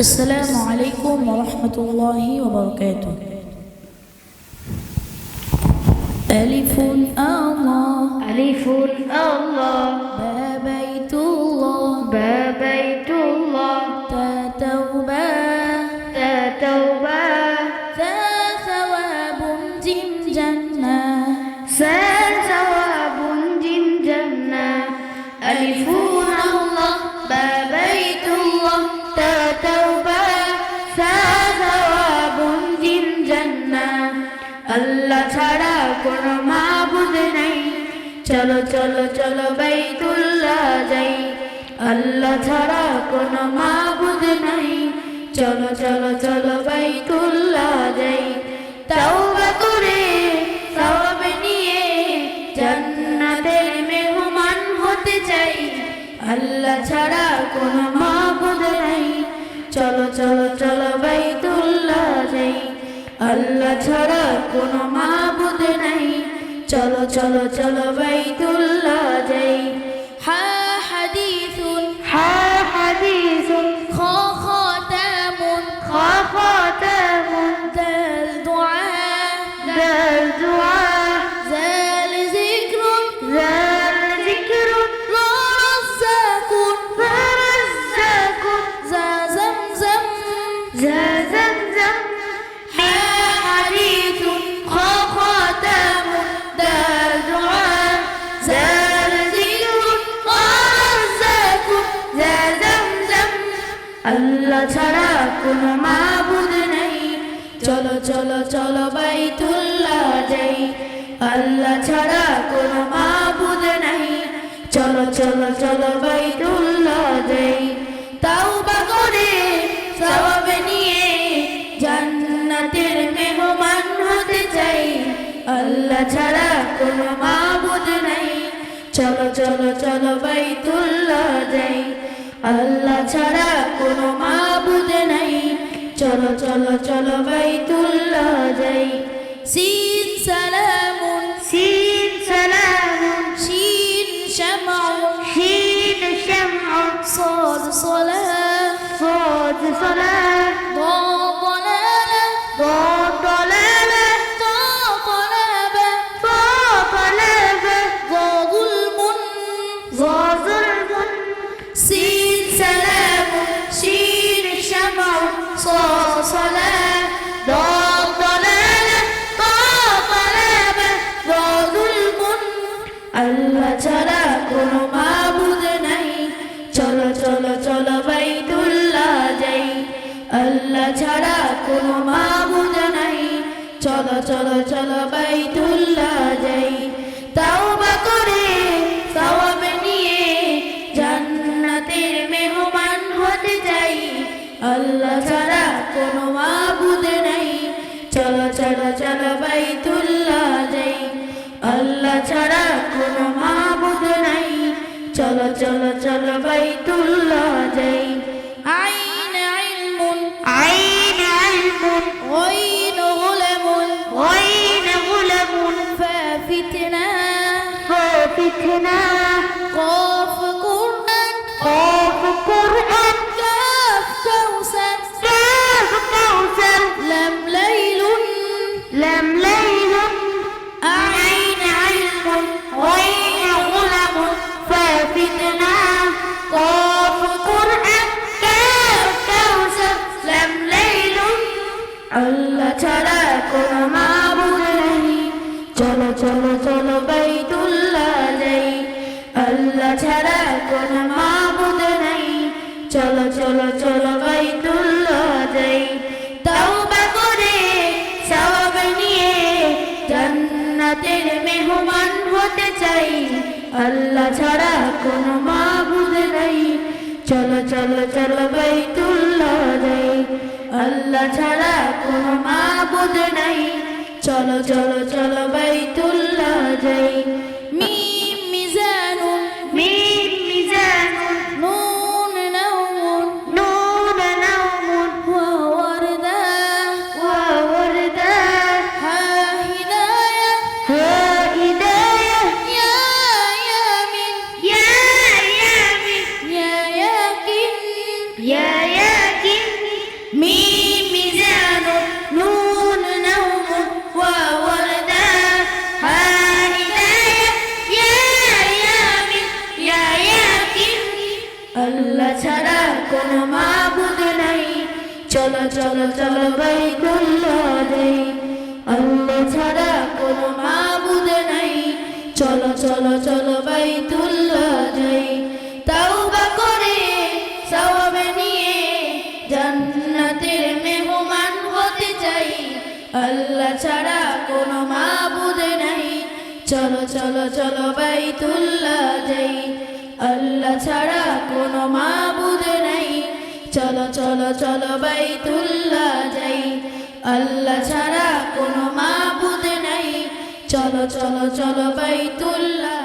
السلام عليكم ورحمة الله وبركاته. ألف الله ألف الله با بيت الله با بيت الله تا توبة تا توبة ثا ثواب جيم جنة سا ثواب جيم جنة ألف الله با بيت الله تا توبة سا ثواب جيم جنة আল্লাহ ছাড়া কোনো মাবুদ নাই চলো চলো চলো বাইতুল্লাহ যাই আল্লাহ ছাড়া কোনো মাবুদ নাই চলো চলো চলো বাইতুল্লাহ যাই তাওবা করে সওয়াব নিয়ে জান্নাতের মেহমান হতে চাই আল্লাহ ছাড়া কোনো মাবুদ নাই চলো চলো চলো বাইতুল্লাহ যাই আল্লাহ ছাড়া কোনো মাবুদ নাই চলো চলো চলো বাইতুল্লাহ যাই حا حديث হা হাদিসুন خا خاتم খা খাতামুন دال دعاء দাল দুআ زال ذكر জাল যিকরুন را رزاق ফারাজ্জাকুন زا زمزم যা zamzam হা হাদিসুন খা খাতামুন দাল দুআ জাল যিকরুন ফারাজ্জাকুন যা zamzam আল্লাহ ছাড়া কোনো মাবুদ নাই চলো চলো চলো বাইতুল্লাহ যাই আল্লাহ ছাড়া কোনো মাবুদ নাই চলো চলো চলো বাইতুল্লাহ যাই তাওবা করে সওয়াব নিয়ে জান্নাতের মেহমান হতে চাই আল্লাহ ছাড়া কোনো মাবুদ নাই চলো চলো চলো বাইতুল্লাহ যাই আল্লাহ ছাড়া কোনো মাবুদ নাই চলো চলো চলো বাইতুল্লাহ যাই سين سلام সিন সালামুন شين شمع শিন শামউন صاد صلاة صاد صلاة ضاد ضلالة ضاد ضلالة طا طلابة طا طلبة ضا ظلم ظا ظلم سين سلام شين شمع صاد صلاة ضاد ضلالة طا طلبة ظا ظلم আল্লাহ ছাড়া কোনো মাবুদ নাই চলো চলো চলো বাইতুল্লাহ যাই আল্লাহ ছাড়া কোনো মাবুদ নাই চলো চলো চলো বাইতুল্লাহ যাই তাওবা করে সওয়াব নিয়ে জান্নাতের মেহমান হতে চাই আল্লাহ ছাড়া কোনো মাবুদ নাই চলো চলো চলো বাইতুল্লাহ যাই আল্লাহ ছাড়া কোনো মাবুদ নাই চলো চলো চলো বাইতুল্লাহ যাই عين علم আইন আলমুন غين غلم غين غلمুন فا فتنة ففتنا قاف قرآن قاف قرآن كاف كوثر كاف كوثر لم ليل لم ليل عين علم غين غلم ففتنا قاف قرآن كاف كوثر لم ليل আল্লাহ ছাড়া কোনো মাবুদ নাই চলো চলো চলো বাইতুল্লাহ যাই আল্লাহ ছাড়া কোনো মাবুদ নাই চলো চলো চলো বাইতুল্লাহ যাই তাওবা করে সওয়াব নিয়ে জান্নাতের মেহমান হতে চাই আল্লাহ ছাড়া কোনো মাবুদ নাই চলো চলো চলো বাইতুল্লাহ যাই আল্লাহ ছাড়া কোনো মাবুদ নাই চলো চলো চলো বাইতুল্লাহ যাই ميم ميزان মিম মিজানুন نون نوم نون نوم ووردة ووردة ها هداية ها هداية يا يامن يا يامن يا ياكن يا ياكن ميم ميزان نون نوم واو الرداء هاء هداية يا يامين يا يقين আল্লাহ ছাড়া কোনো মাবুদ নাই চলো চলো চলো বাইতুল্লাহ যাই আল্লাহ ছাড়া কোনো মাবুদ নাই চলো চলো চলো বাইতুল্লাহ যাই তাওবা করে সওয়াব নিয়ে জান্নাতের মেহমান হতে চাই আল্লাহ ছাড়া কোনো মাবুদ নাই চলো চলো চলো বাইতুল্লাহ যাই আল্লাহ ছাড়া কোনো মাবুদ নাই চলো চলো চলো বাইতুল্লাহ যাই আল্লাহ ছাড়া কোনো মাবুদ নাই চলো চলো চলো বাইতুল্লাহ